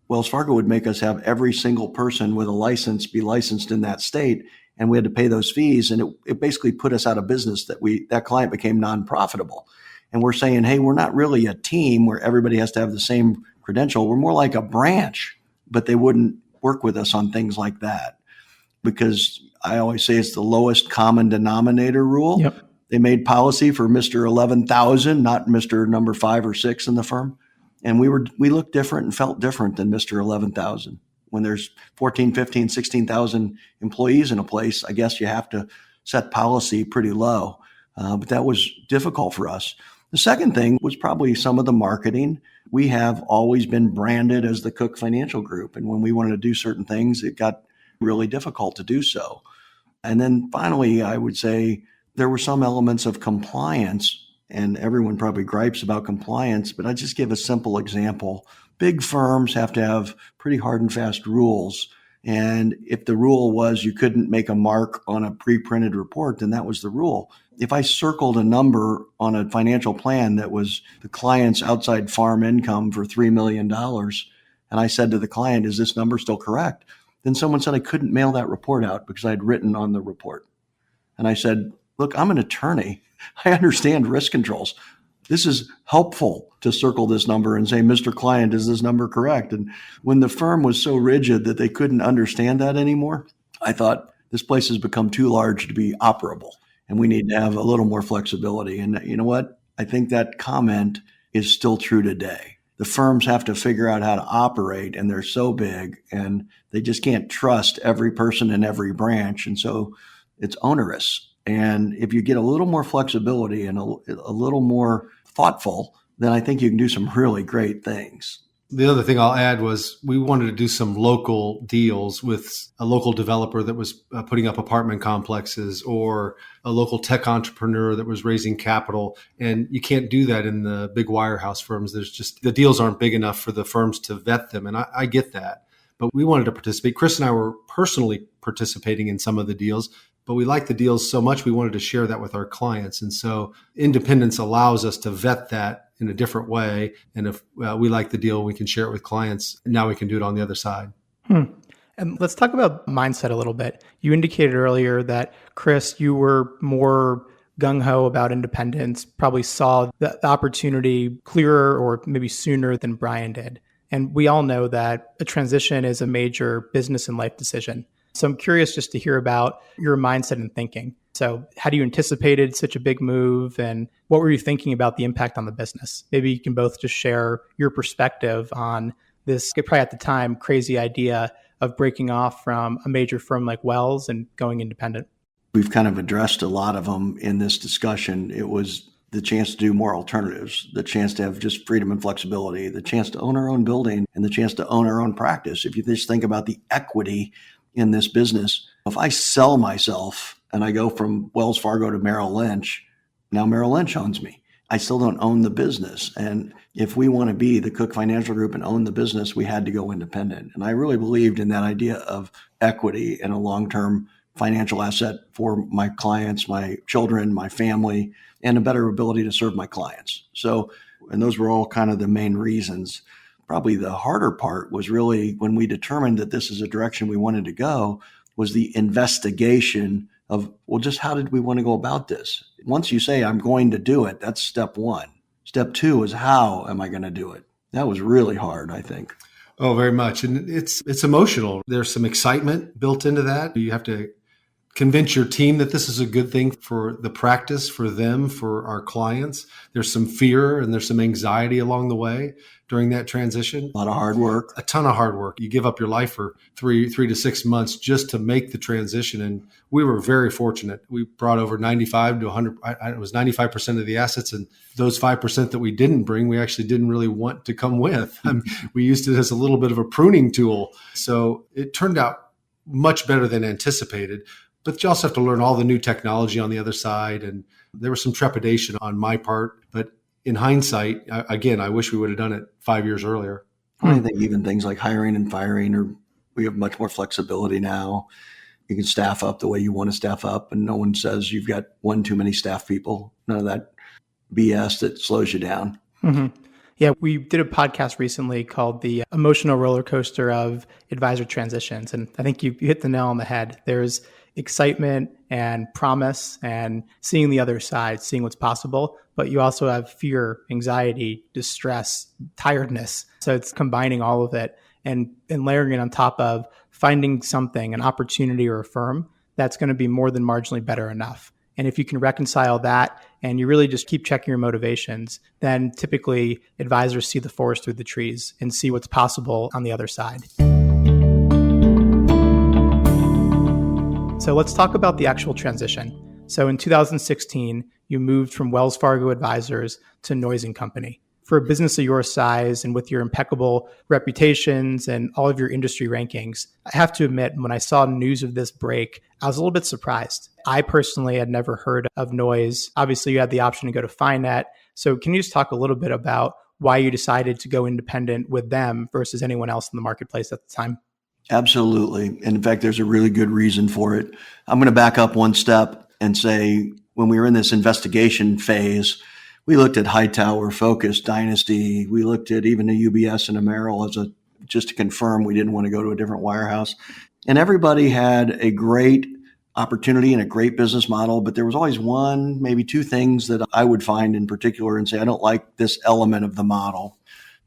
S3: Wells Fargo would make us have every single person with a license be licensed in that state. And we had to pay those fees. And it basically put us out of business. That client became non-profitable. And we're saying, hey, we're not really a team where everybody has to have the same credential. We're more like a branch, but they wouldn't work with us on things like that because I always say it's the lowest common denominator rule.
S2: Yep.
S3: They made policy for Mr. 11,000, not Mr. number 5 or 6 in the firm. And we looked different and felt different than Mr. 11,000. When there's 14, 15, 16,000 employees in a place, I guess you have to set policy pretty low. But that was difficult for us. The second thing was probably some of the marketing. We have always been branded as the Cooke Financial Group. And when we wanted to do certain things, it got really difficult to do so. And then finally, I would say there were some elements of compliance, and everyone probably gripes about compliance, but I just give a simple example. Big firms have to have pretty hard and fast rules. And if the rule was you couldn't make a mark on a pre-printed report, then that was the rule. If I circled a number on a financial plan that was the client's outside farm income for $3 million, and I said to the client, is this number still correct? Then someone said I couldn't mail that report out because I had written on the report. And I said, look, I'm an attorney. I understand risk controls. This is helpful to circle this number and say, Mr. Client, is this number correct? And when the firm was so rigid that they couldn't understand that anymore, I thought this place has become too large to be operable, and we need to have a little more flexibility. And you know what? I think that comment is still true today. The firms have to figure out how to operate, and they're so big, and they just can't trust every person in every branch. And so it's onerous. And if you get a little more flexibility and a little more thoughtful, then I think you can do some really great things.
S4: The other thing I'll add was we wanted to do some local deals with a local developer that was putting up apartment complexes or a local tech entrepreneur that was raising capital. And you can't do that in the big wirehouse firms. The deals aren't big enough for the firms to vet them. And I get that. But we wanted to participate. Chris and I were personally participating in some of the deals, but we liked the deals so much we wanted to share that with our clients. And so independence allows us to vet that in a different way. And if we like the deal, we can share it with clients. Now we can do it on the other side.
S2: And let's talk about mindset a little bit. You indicated earlier that, Chris, you were more gung-ho about independence, probably saw the opportunity clearer or maybe sooner than Brian did. And we all know that a transition is a major business and life decision. So I'm curious just to hear about your mindset and thinking. So how do you anticipated such a big move, and what were you thinking about the impact on the business? Maybe you can both just share your perspective on this, probably at the time, crazy idea of breaking off from a major firm like Wells and going independent.
S3: We've kind of addressed a lot of them in this discussion. It was the chance to do more alternatives, the chance to have just freedom and flexibility, the chance to own our own building, and the chance to own our own practice. If you just think about the equity in this business, if I sell myself and I go from Wells Fargo to Merrill Lynch, now Merrill Lynch owns me. I still don't own the business. And if we want to be the Cooke Financial Group and own the business, we had to go independent. And I really believed in that idea of equity and a long-term financial asset for my clients, my children, my family, and a better ability to serve my clients. So, and those were all kind of the main reasons. Probably the harder part was really when we determined that this is a direction we wanted to go, was the investigation of, well, just how did we want to go about this? Once you say, I'm going to do it, that's step one. Step two is, how am I going to do it? That was really hard, I think.
S4: Oh, very much. And it's emotional. There's some excitement built into that. You have to convince your team that this is a good thing for the practice, for them, for our clients. There's some fear and there's some anxiety along the way during that transition.
S3: A lot of hard work.
S4: A ton of hard work. You give up your life for three to 6 months just to make the transition. And we were very fortunate. We brought over 95 to 100. It was 95% of the assets. And those 5% that we didn't bring, we actually didn't really want to come with. We used it as a little bit of a pruning tool. So it turned out much better than anticipated. But you also have to learn all the new technology on the other side. And there was some trepidation on my part. But in hindsight, again, I wish we would have done it 5 years earlier.
S3: I think even things like hiring and firing, we have much more flexibility now. You can staff up the way you want to staff up, and no one says you've got one too many staff people. None of that BS that slows you down.
S2: Mm-hmm. Yeah, we did a podcast recently called The Emotional Roller Coaster of Advisor Transitions. And I think you hit the nail on the head. There's excitement and promise and seeing the other side, seeing what's possible. But you also have fear, anxiety, distress, tiredness. So it's combining all of it and layering it on top of finding something, an opportunity or a firm that's going to be more than marginally better enough. And if you can reconcile that and you really just keep checking your motivations, then typically advisors see the forest through the trees and see what's possible on the other side. So let's talk about the actual transition. So in 2016, you moved from Wells Fargo Advisors to Noyes Co. For a business of your size and with your impeccable reputations and all of your industry rankings, I have to admit, when I saw news of this break, I was a little bit surprised. I personally had never heard of Noyes. Obviously, you had the option to go to Finet. So can you just talk a little bit about why you decided to go independent with them versus anyone else in the marketplace at the time?
S3: Absolutely. And in fact, there's a really good reason for it. I'm going to back up one step and say, when we were in this investigation phase, we looked at Hightower, Focus, Dynasty. We looked at even a UBS and a Merrill just to confirm we didn't want to go to a different wirehouse. And everybody had a great opportunity and a great business model, but there was always one, maybe two things that I would find in particular and say, I don't like this element of the model.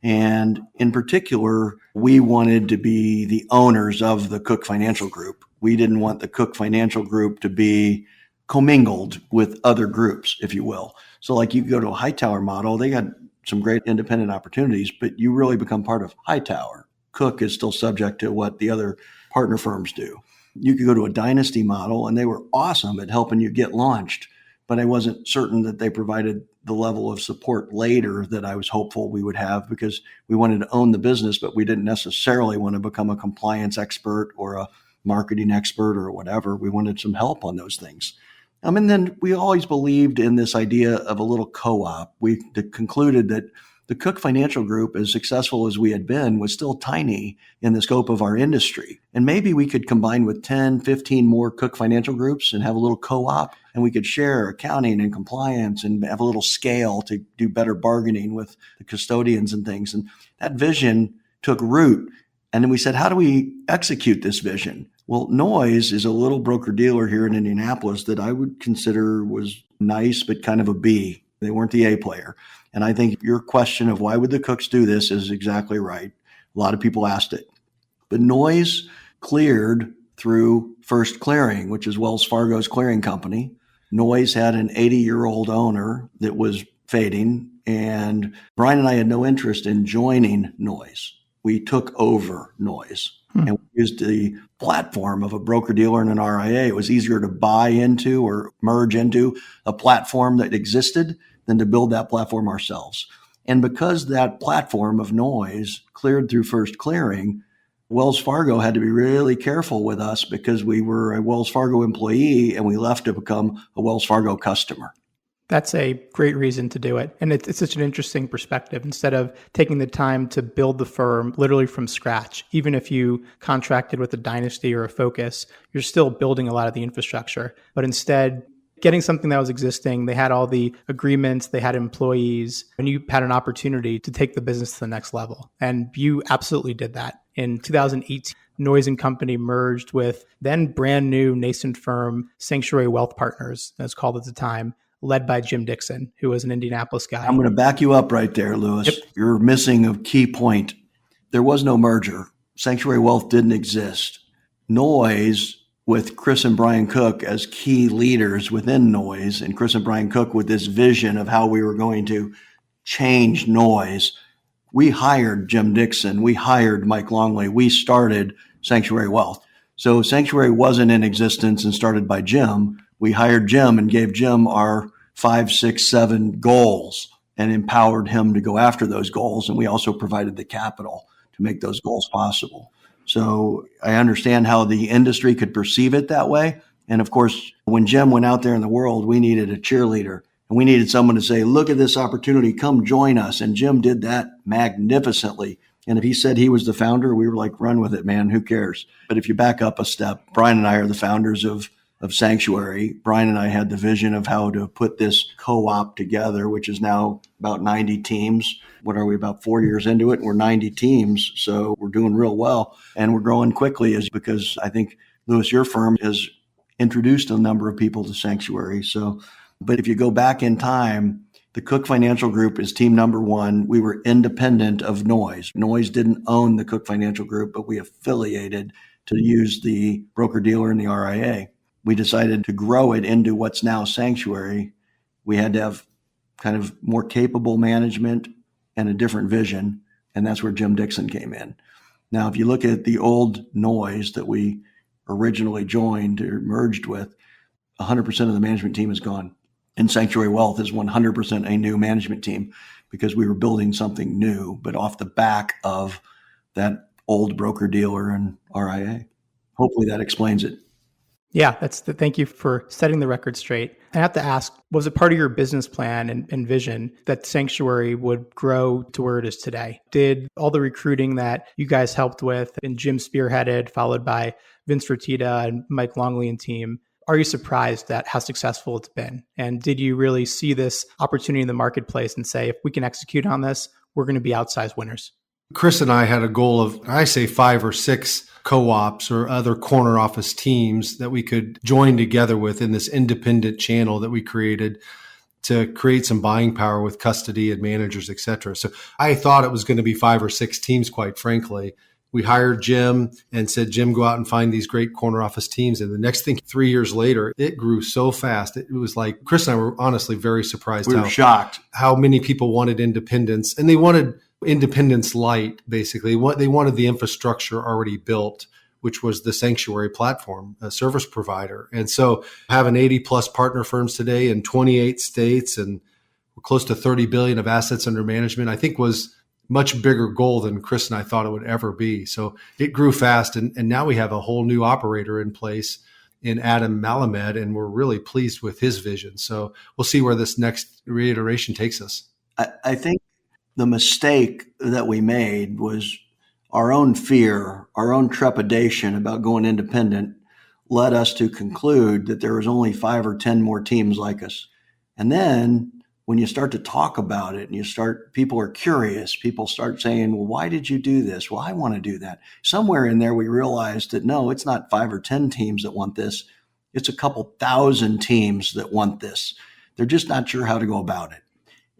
S3: And in particular, we wanted to be the owners of the Cooke Financial Group. We didn't want the Cooke Financial Group to be commingled with other groups, if you will. So like you go to a Hightower model, they got some great independent opportunities, but you really become part of Hightower. Cooke is still subject to what the other partner firms do. You could go to a Dynasty model and they were awesome at helping you get launched, but I wasn't certain that they provided the level of support later that I was hopeful we would have, because we wanted to own the business, but we didn't necessarily want to become a compliance expert or a marketing expert or whatever. We wanted some help on those things. And then we always believed in this idea of a little co-op. We concluded that the Cooke Financial Group, as successful as we had been, was still tiny in the scope of our industry. And maybe we could combine with 10, 15 more Cooke Financial Groups and have a little co-op, and we could share accounting and compliance and have a little scale to do better bargaining with the custodians and things. And that vision took root. And then we said, how do we execute this vision? Well, Noyes is a little broker-dealer here in Indianapolis that I would consider was nice, but kind of a B. They weren't the A player. And I think your question of why would the Cookes do this is exactly right. A lot of people asked it. But Noyes cleared through First Clearing, which is Wells Fargo's clearing company. Noyes had an 80-year-old owner that was fading, and Brian and I had no interest in joining Noyes. We took over Noyes and we used the platform of a broker-dealer and an RIA. It was easier to buy into or merge into a platform that existed than to build that platform ourselves. And because that platform of Noyes cleared through First Clearing, Wells Fargo had to be really careful with us because we were a Wells Fargo employee and we left to become a Wells Fargo customer.
S2: That's a great reason to do it. And it's such an interesting perspective. Instead of taking the time to build the firm literally from scratch, even if you contracted with a Dynasty or a Focus, you're still building a lot of the infrastructure. But instead, getting something that was existing, they had all the agreements, they had employees, and you had an opportunity to take the business to the next level. And you absolutely did that. In 2018, Noyes & Company merged with then brand new nascent firm, Sanctuary Wealth Partners, as called at the time, led by Jim Dixon, who was an Indianapolis guy.
S3: I'm going to back you up right there, Lewis. Yep. You're missing a key point. There was no merger. Sanctuary Wealth didn't exist. Noyes, with Chris and Brian Cooke as key leaders within Noyes, and Chris and Brian Cooke with this vision of how we were going to change Noyes, we hired Jim Dixon. We hired Mike Longley. We started Sanctuary Wealth. So Sanctuary wasn't in existence and started by Jim. We hired Jim and gave Jim our 5, 6, 7 goals and empowered him to go after those goals. And we also provided the capital to make those goals possible. So I understand how the industry could perceive it that way. And of course, when Jim went out there in the world, we needed a cheerleader and we needed someone to say, look at this opportunity, come join us. And Jim did that magnificently. And if he said he was the founder, we were like, run with it, man, who cares? But if you back up a step, Brian and I are the founders of Sanctuary. Brian and I had the vision of how to put this co-op together, which is now about 90 teams. What are we, about 4 years into it? We're 90 teams, so we're doing real well. And we're growing quickly is because I think, Lewis, your firm has introduced a number of people to Sanctuary. So, but if you go back in time, the Cooke Financial Group is team number one. We were independent of Noyes. Noyes didn't own the Cooke Financial Group, but we affiliated to use the broker-dealer and the RIA. We decided to grow it into what's now Sanctuary. We had to have kind of more capable management and a different vision. And that's where Jim Dixon came in. Now, if you look at the old Noyes that we originally joined or merged with, 100% of the management team is gone. And Sanctuary Wealth is 100% a new management team because we were building something new, but off the back of that old broker-dealer and RIA. Hopefully that explains it.
S2: Yeah, thank you for setting the record straight. I have to ask, was it part of your business plan and vision that Sanctuary would grow to where it is today? Did all the recruiting that you guys helped with and Jim spearheaded, followed by Vince Fertitta and Mike Longley and team, are you surprised at how successful it's been? And did you really see this opportunity in the marketplace and say, if we can execute on this, we're going to be outsized winners?
S4: Chris and I had a goal of, I say 5 or 6 co-ops or other corner office teams that we could join together with in this independent channel that we created to create some buying power with custody and managers, et cetera. So I thought it was going to be 5 or 6 teams, quite frankly. We hired Jim and said, Jim, go out and find these great corner office teams. And the next thing, 3 years later, it grew so fast. It was like, Chris and I were honestly very surprised.
S3: We were shocked
S4: how many people wanted independence, and they wanted independence light, basically. They wanted the infrastructure already built, which was the Sanctuary platform, a service provider. And so having 80 plus partner firms today in 28 states, and We're close to 30 billion of assets under management. I think was much bigger goal than Chris and I thought it would ever be. So it grew fast. And now we have a whole new operator in place in Adam Malamed, and we're really pleased with his vision. So we'll see where this next reiteration takes us.
S3: I think the mistake that we made was our own fear, our own trepidation about going independent led us to conclude that there was only 5 or 10 more teams like us. And then when you start to talk about it and people are curious, people start saying, well, why did you do this? Well, I want to do that. Somewhere in there, we realized that no, it's not 5 or 10 teams that want this. It's a couple thousand teams that want this. They're just not sure how to go about it.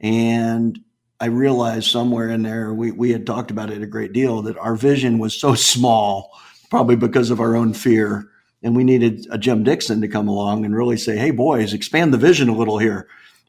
S3: And I realized somewhere in there, we had talked about it a great deal, that our vision was so small, probably because of our own fear. And we needed a Jim Dixon to come along and really say, hey, boys, expand the vision a little here.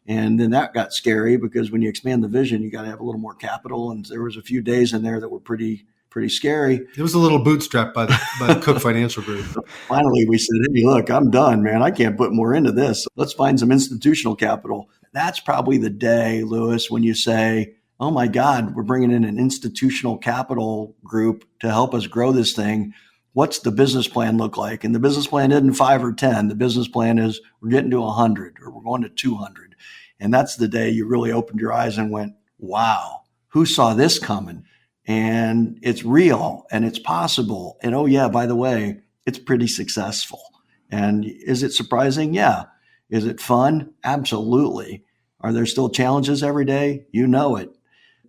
S3: And then that got scary because when you expand the vision, you got to have a little more capital. And there was a few days in there that were pretty scary.
S4: It was a little bootstrapped by the Cooke Financial Group.
S3: Finally, we said, hey, look, I'm done, man. I can't put more into this. Let's find some institutional capital. That's probably the day, Louis, when you say, oh my God, we're bringing in an institutional capital group to help us grow this thing. What's the business plan look like? And the business plan isn't 5 or 10. The business plan is we're getting to 100 or we're going to 200. And that's the day you really opened your eyes and went, wow, who saw this coming? And it's real and it's possible. And oh yeah, by the way, it's pretty successful. And is it surprising? Yeah. Is it fun? Absolutely. Are there still challenges every day? You know it.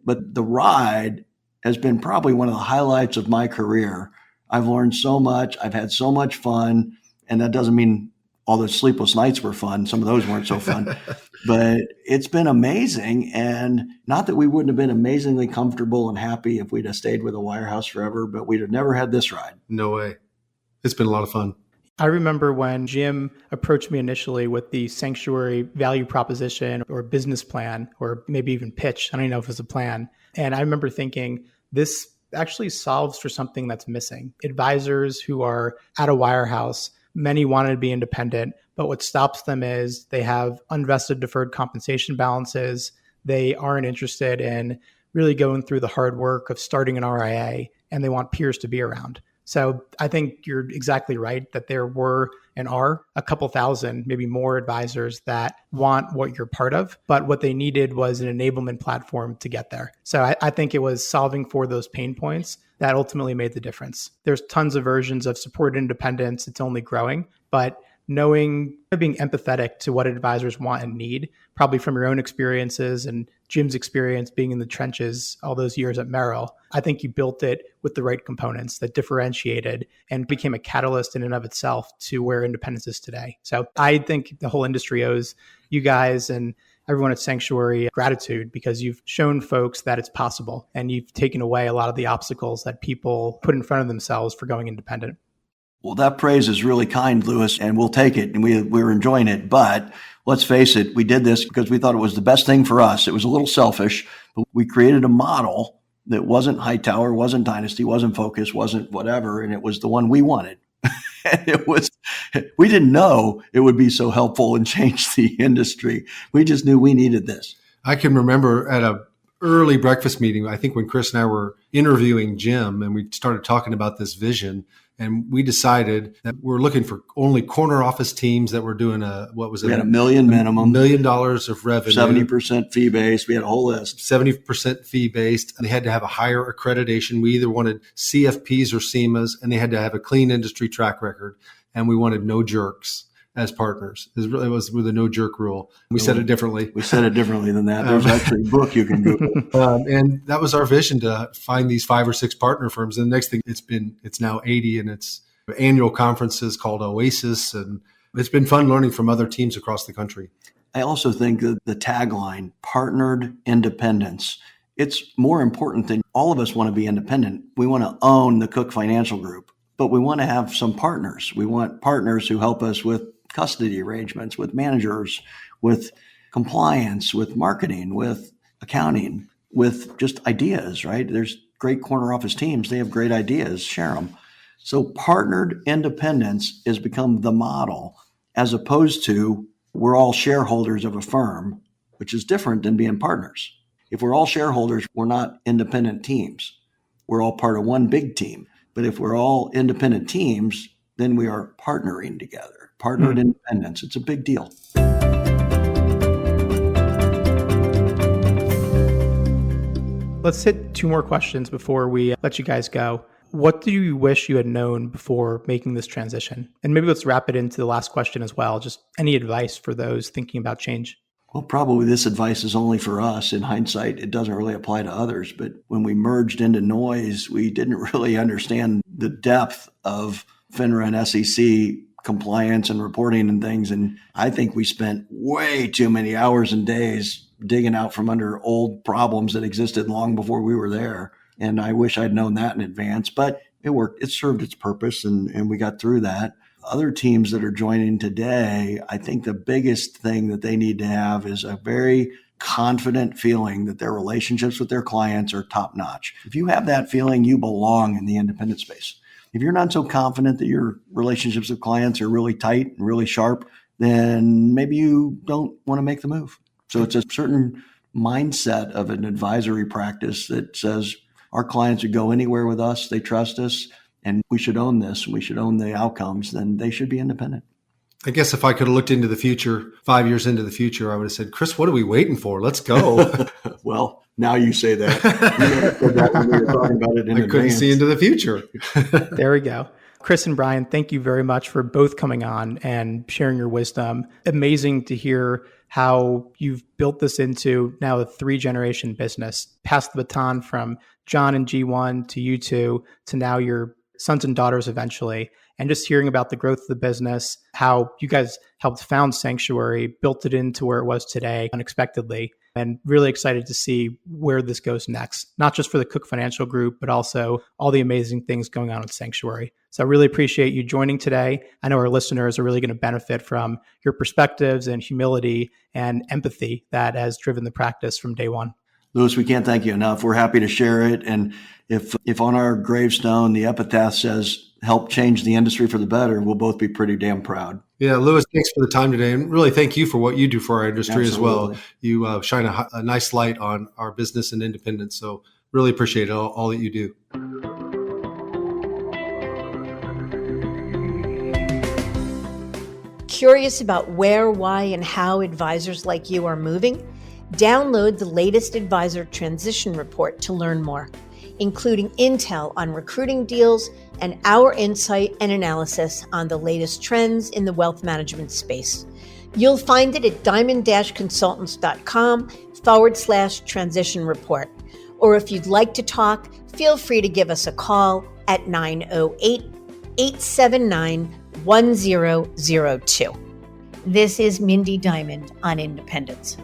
S3: But the ride has been probably one of the highlights of my career. I've learned so much. I've had so much fun. And that doesn't mean all the sleepless nights were fun. Some of those weren't so fun. But it's been amazing. And not that we wouldn't have been amazingly comfortable and happy if we'd have stayed with a wirehouse forever, but we'd have never had this ride.
S4: No way. It's been a lot of fun.
S2: I remember when Jim approached me initially with the sanctuary value proposition or business plan, or maybe even pitch. I don't even know if it was a plan. And I remember thinking, this actually solves for something that's missing. Advisors who are at a wirehouse, many wanted to be independent, but what stops them is they have unvested deferred compensation balances. They aren't interested in really going through the hard work of starting an RIA, and they want peers to be around. So I think you're exactly right that there were and are a couple thousand, maybe more advisors that want what you're part of, but what they needed was an enablement platform to get there. So I think it was solving for those pain points that ultimately made the difference. There's tons of versions of supported independence. It's only growing, but being empathetic to what advisors want and need, probably from your own experiences and Jim's experience being in the trenches all those years at Merrill, I think you built it with the right components that differentiated and became a catalyst in and of itself to where independence is today. So I think the whole industry owes you guys and everyone at Sanctuary gratitude, because you've shown folks that it's possible and you've taken away a lot of the obstacles that people put in front of themselves for going independent.
S3: Well, that praise is really kind, Louis, and we'll take it, and we're enjoying it. But let's face it, we did this because we thought it was the best thing for us. It was a little selfish, but we created a model that wasn't Hightower, wasn't Dynasty, wasn't Focus, wasn't whatever, and it was the one we wanted. And we didn't know it would be so helpful and change the industry. We just knew we needed this.
S4: I can remember at a early breakfast meeting, I think when Chris and I were interviewing Jim and we started talking about this vision, and we decided that we're looking for only corner office teams that were doing
S3: We had $1 million minimum,
S4: $1 million of revenue,
S3: 70% fee based. We had a whole list,
S4: 70% fee based. And they had to have a higher accreditation. We either wanted CFPs or SEMAs, and they had to have a clean industry track record. And we wanted no jerks as partners. It was with a no jerk rule. We said it differently.
S3: We said it differently than that. There's actually a book you can Google.
S4: And that was our vision, to find these 5 or 6 partner firms. And the next thing, it's now 80, and it's annual conferences called Oasis. And it's been fun learning from other teams across the country.
S3: I also think that the tagline, partnered independence, it's more important than all of us want to be independent. We want to own the Cooke Financial Group, but we want to have some partners. We want partners who help us with custody arrangements, with managers, with compliance, with marketing, with accounting, with just ideas, right? There's great corner office teams. They have great ideas. Share them. So partnered independence has become the model, as opposed to we're all shareholders of a firm which is different than being partners. If we're all shareholders, we're not independent teams. We're all part of one big team. But if we're all independent teams, then we are partnering together. Partnered independence. It's a big deal.
S2: Let's hit two more questions before we let you guys go. What do you wish you had known before making this transition? And maybe let's wrap it into the last question as well. Just any advice for those thinking about change?
S3: Well, probably this advice is only for us. In hindsight, it doesn't really apply to others. But when we merged into Noyes, we didn't really understand the depth of FINRA and SEC compliance and reporting and things. And I think we spent way too many hours and days digging out from under old problems that existed long before we were there. And I wish I'd known that in advance, but it worked. It served its purpose, and we got through that. Other teams that are joining today, I think the biggest thing that they need to have is a very confident feeling that their relationships with their clients are top notch. If you have that feeling, you belong in the independent space. If you're not so confident that your relationships with clients are really tight and really sharp, then maybe you don't want to make the move. So it's a certain mindset of an advisory practice that says our clients would go anywhere with us, they trust us, and we should own this, we should own the outcomes, then they should be independent.
S4: I guess if I could have looked into the future, 5 years into the future, I would have said, Chris, what are we waiting for? Let's go.
S3: Well, now you say that. You never said that when we were talking about it in advance.
S4: I couldn't see into the future.
S2: There we go. Chris and Brian, thank you very much for both coming on and sharing your wisdom. Amazing to hear how you've built this into now a 3-generation business, passed the baton from John and G1 to you two to now your sons and daughters eventually. And just hearing about the growth of the business, how you guys helped found Sanctuary, built it into where it was today unexpectedly, and really excited to see where this goes next, not just for the Cooke Financial Group, but also all the amazing things going on with Sanctuary. So I really appreciate you joining today. I know our listeners are really going to benefit from your perspectives and humility and empathy that has driven the practice from day one.
S3: Louis, we can't thank you enough. We're happy to share it. And if on our gravestone, the epitaph says, help change the industry for the better, we'll both be pretty damn proud.
S4: Yeah, Louis, thanks for the time today. And really thank you for what you do for our industry
S3: Absolutely.
S4: as well. You shine a nice light on our business and independence. So really appreciate all that you do.
S1: Curious about where, why, and how advisors like you are moving? Download the latest Advisor Transition Report to learn more, including intel on recruiting deals and our insight and analysis on the latest trends in the wealth management space. You'll find it at diamond-consultants.com/transition report. Or if you'd like to talk, feel free to give us a call at 908-879-1002. This is Mindy Diamond on Independence.